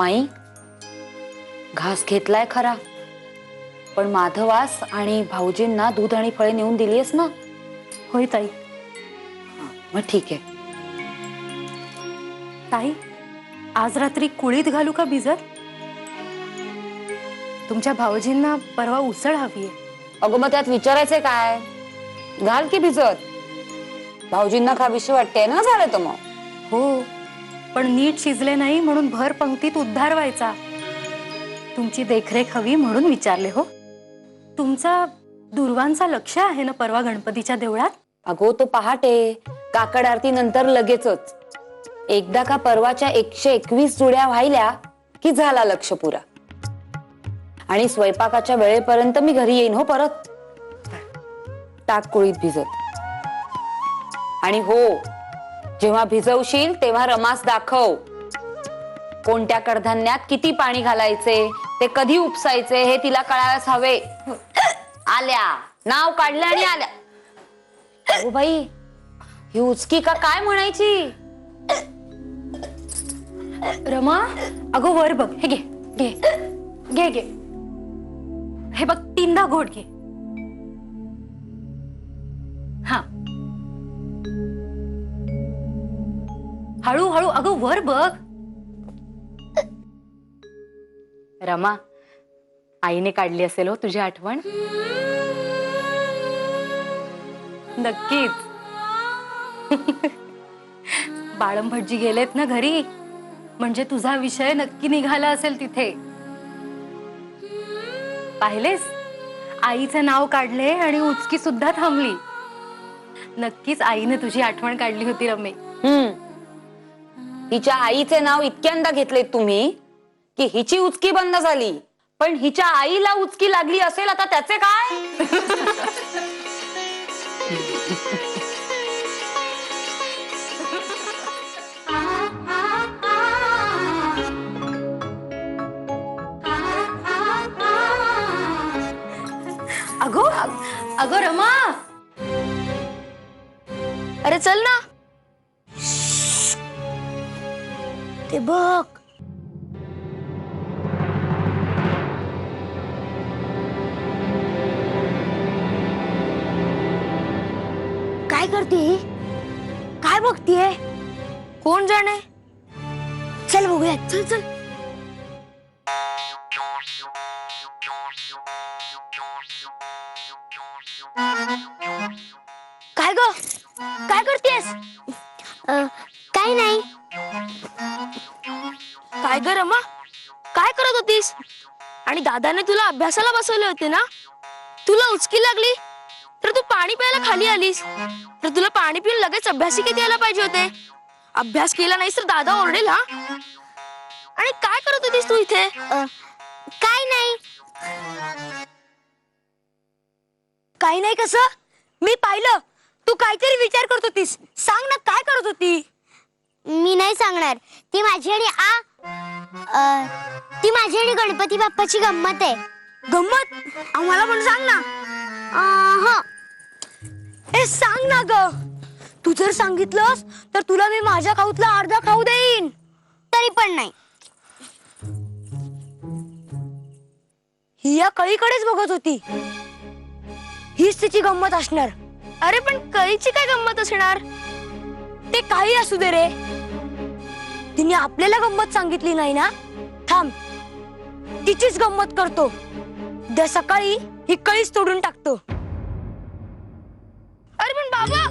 माई, घास घेतलाय खरा, पण माधवास आणि भाऊजींना दूध आणि फळे नेऊन दिलीस ना? होय ताई. मग ठीक आहे. ताई, आज रात्री कुळीत घालू का भिजत? तुमच्या भाऊजींना परवा उसळ हवीये. अगं मग त्यात विचारायचंय काय? घाल की भिजत. भाऊजींना खावीशी वाटते ना, झालं तर मग. हो, पण नीट शिजले नाही म्हणून भर पंक्तीत उद्धार व्हायचा. तुमची देखरेख हवी म्हणून विचारले हो. तुमचा दुर्वांचा लक्ष आहे ना परवा गणपतीच्या देवळात? अगो तो पहाटे काकड आरती नंतर लगेचच. एकदा का परवाच्या 121 जुड्या व्हायल्या की झाला लक्ष पुरा. आणि स्वयंपाकाच्या वेळेपर्यंत मी घरी येईन हो परत. टाक कुळीत भिजत. आणि हो, जेव्हा भिजवशील तेव्हा रमास दाखव. कोणत्या कडधान्यात किती पाणी घालायचे, ते कधी उपसायचे हे तिला कळायलाच हवे. आल्या, नाव काढलं आणि आल्या. अगो बाई, ही उचकी का काय म्हणायची? रमा, अगो वर बघ. हे घे घे घे घे. हे बघ, 3दा घोट घे. हा, हळूहळू. अगं वर बघ. रमा, आईने काढली असेल हो तुझी आठवण. नक्कीच. बाळम भटजी गेलेत ना घरी, म्हणजे तुझा विषय नक्की निघाला असेल तिथे. पाहिलेस, आईचं नाव काढले आणि उचकी सुद्धा थांबली. नक्कीच आईने तुझी आठवण काढली होती रमे. हिच्या आईचे नाव इतक्यांदा घेतलेत तुम्ही की हिची उचकी बंद झाली. पण हिच्या आईला उचकी लागली असेल आता त्याचे काय? अगो अगो रमा, अरे चल ना. ते बघ. काय करते? काय बघतीये? कोण जाणे? चल बघूया. चल चल. काय ग? काय करतेस? काय नाही. काय ग रमा, काय करत होतीस? आणि दादाने तुला अभ्यासाला बसवले होते ना? तुला उचकी लागली तर तू पाणी प्यायला खाली आलीस. तर तुला पाणी पिऊन लगेच अभ्यासी किती यायला पाहिजे होते. अभ्यास केला नाहीस तर दादा ओरडेल हा. आणि काय करत होतीस तू इथे? काय नाही. काही नाही कसं? मी पाहिलं तू काहीतरी विचार करत होतीस. सांग ना, काय करत होती? मी नाही सांगणार. ती माझी आणि ती माझी आणि गणपती बाप्पाची गंमत आहे. गंमत? आम्हाला पण सांग ना. हो. ए सांग ना ग. तू जर सांगितलंस तर तुला मी माझ्या खाऊतला अर्धा खाऊ देईन. तरी पण नाही. ही या कळीकडेच बघत होती. हीच तिची गंमत असणार. अरे पण कळीची काय गंमत असणार? ते काही असू दे रे. तिने आपल्याला गंमत सांगितली नाही ना. थांब, तिचीच गंमत करतो. उद्या सकाळी ही कळीच तोडून टाकतो. अरे पण बाबा.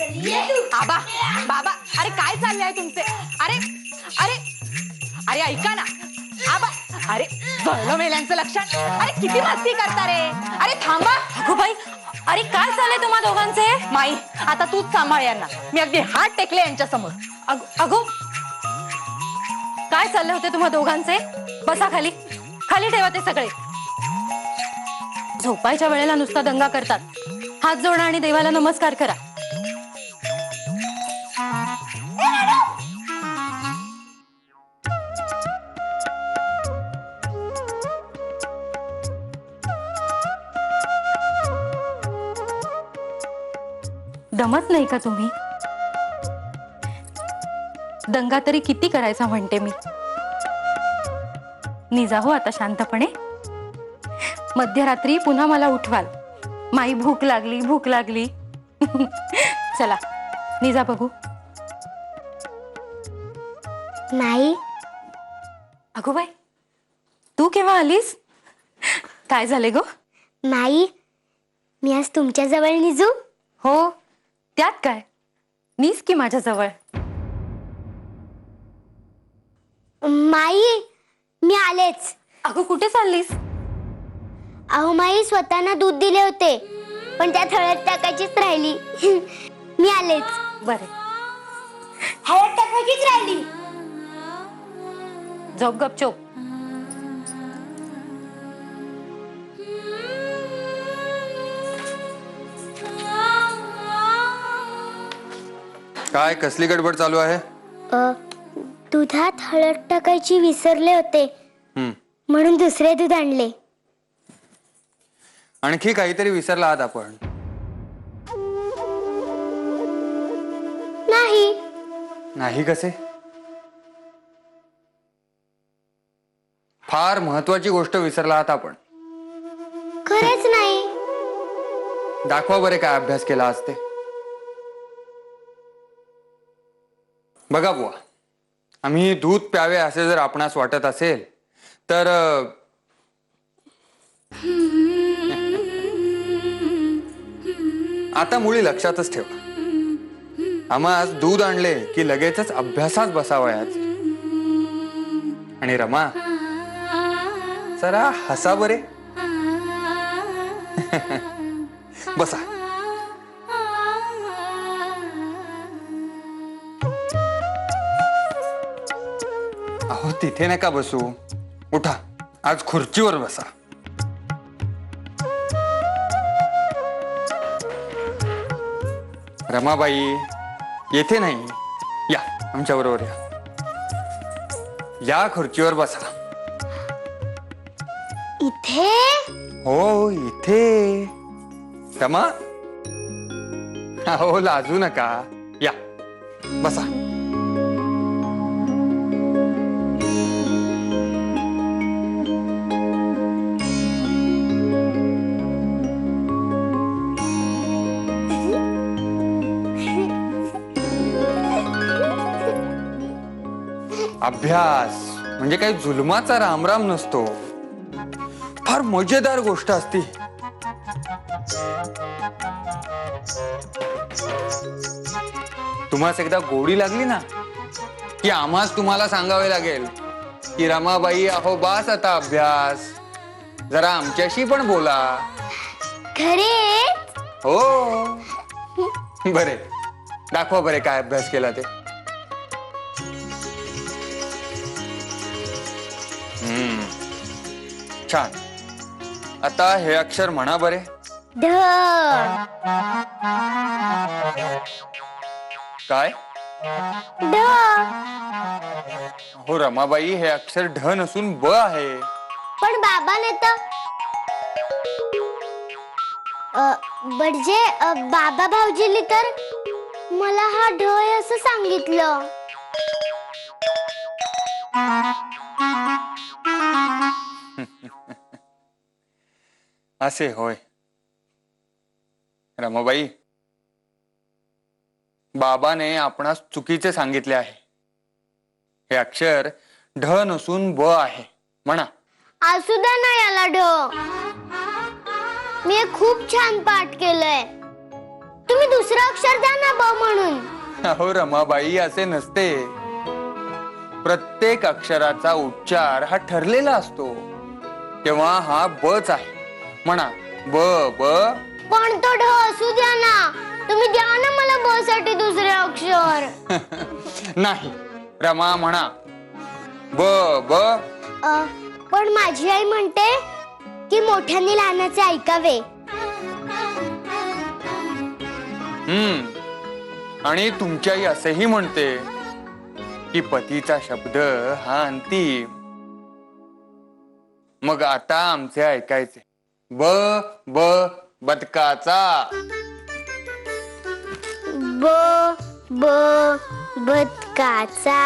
आबा बाबा अरे काय चाललंय तुमचे अरे अरे अरे ऐका ना आबा अरे जळलं मेल्यांचं लक्षण अरे किती मस्ती करता रे अरे थांबा अगो बाई, अरे काय झालंय तुम्हा दोघांचे? माई आता तूच सांभाळ यांना मी अगदी हात टेकले यांच्या समोर अगो काय चालले होते तुम्हा दोघांचे? बसा खाली, खाली ठेवा ते सगळे. झोपायच्या वेळेला नुसता दंगा करतात. हात जोडा आणि देवाला नमस्कार करा. दमत नाही का तुम्ही? दंगा तरी किती करायचा म्हणते मी. निजा हो आता शांतपणे. मध्यरात्री पुन्हा मला उठवाल. माई भूक लागली भूक लागली. चला निजा बघू. नाही अगो बाई, तू केव्हा आलीस? काय झाले गो? नाही मी आज तुमच्या जवळ निजू. हो त्यात काय, नीस की माझ्या जवळ. माई मी आलेच. अगो कुठे चाललीस? अहो माई स्वतःना दूध दिले होते पण त्यात हळद टाकायचीच राहिली. मी आलेच. बरे, हळद टाकायचीच राहिली. झोप गपचोप. काय कसली गडबड चालू आहे? दुधात हळद टाकायची विसरले होते म्हणून दुसरे दूध आणले. आणखी काहीतरी विसरला आहात आपण? नाही नाही कसे? फार महत्वाची गोष्ट विसरला आहात आपण. खरंच नाही. दाखवा बरे काय अभ्यास केला आज ते. बघा बुवा, आम्ही दूध प्यावे असे जर आपणास वाटत असेल तर आता मुळी लक्षातच ठेवा. आम्हास दूध आणले की लगेचच अभ्यासात बसावयाच. आणि रमा जरा हसा बरे. बसा. अहो तिथे नका बसू, उठा, आज खुर्चीवर बसा. रमाबाई येथे नाही, या आमच्या बरोबर या. या खुर्चीवर बसा. इथे? हो इथे. रमा हो लाजू नका, या बसा. अभ्यास म्हणजे काही जुलमाचा रामराम नसतो. फार मजेदार गोष्ट असती. तुम्हाला एकदा गोडी लागली ना की आम्हाच तुम्हाला सांगावे लागेल की रमाबाई अहो बास आता अभ्यास, जरा आमच्याशी पण बोला. खरे? हो. बरे दाखवा बरे काय अभ्यास केला ते. छान. आता हे अक्षर म्हणा बरे. ढ. काय? ढ. हो रमाबाई हे अक्षर ढ नसून ब आहे. पण बाबाने तर म्हणजे बाबा भाऊजींनी तर मला हा ढ आहे असं सांगितलं. असे होय. रमाबाई बाबाने आपणास चुकीचे सांगितले आहे. हे अक्षर ढ नसून ब आहे म्हणा. असू द्या ना याला ढ. मी खूप छान पाठ केलंय. तुम्ही दुसरं अक्षर द्या ना ब म्हणून. अहो रमाबाई, असे नसते. प्रत्येक अक्षराचा उच्चार हा ठरलेला असतो. तेव्हा हा बच आहे. म्हणा ब ब. पण तो ढ असू द्या ना. तुम्ही द्या ना मला ब साठी दुसरे अक्षर. नाही रमा, म्हणा ब ब. पण माझी आई म्हणते की मोठ्यांनी लहानाचे ऐकावे. आणि तुमची आई असेही म्हणते की पतीचा शब्द हा अंतिम. मग आता आमचे ऐकायचे. ब ब बदकाचा. ब ब बदकाचा.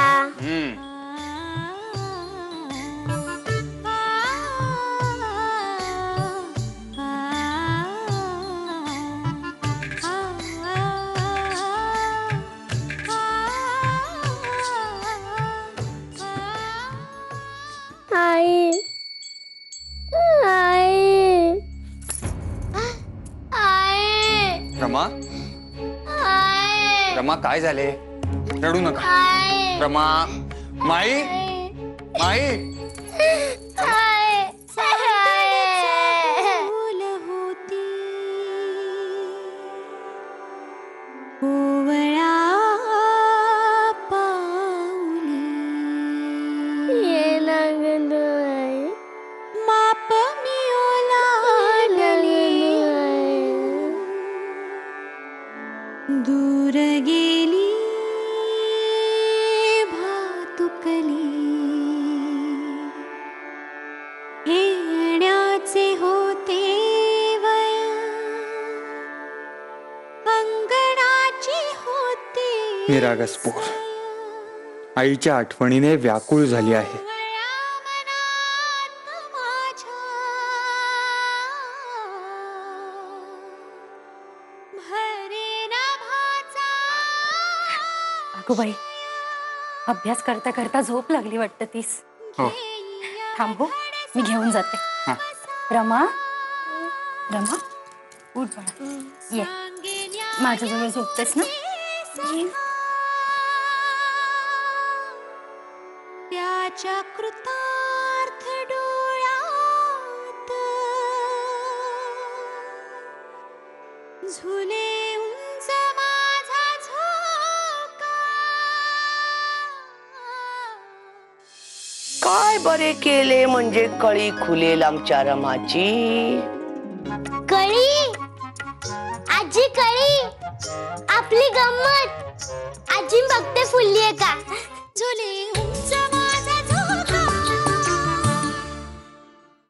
आई आई आई रमा, आई रमा काय झाले? रडू नका आई रमा. माई, माई. दूर गेली भातुकली, येण्याचे होते वय, अंगणाची होती निरागसपोर आईच्या आठवणीने व्याकुळ झाली आहे. अगो बाई, अभ्यास करता करता झोप लागली वाटतं तीस. हो. थांबू, मी घेऊन जाते. हा. रमा, रमा उठ बाळा, ये माझ्याजवळ झोपतेस ना. ये. त्याच्या कृतार्थ डोळ्यात झुले उंच माझा झोका. काय बरे केले म्हणजे कळी खुलेल आमच्या रमाची. कळी आजी, कळी आपली गंमत. आजी बघते फुलली आहे का. झुले उंच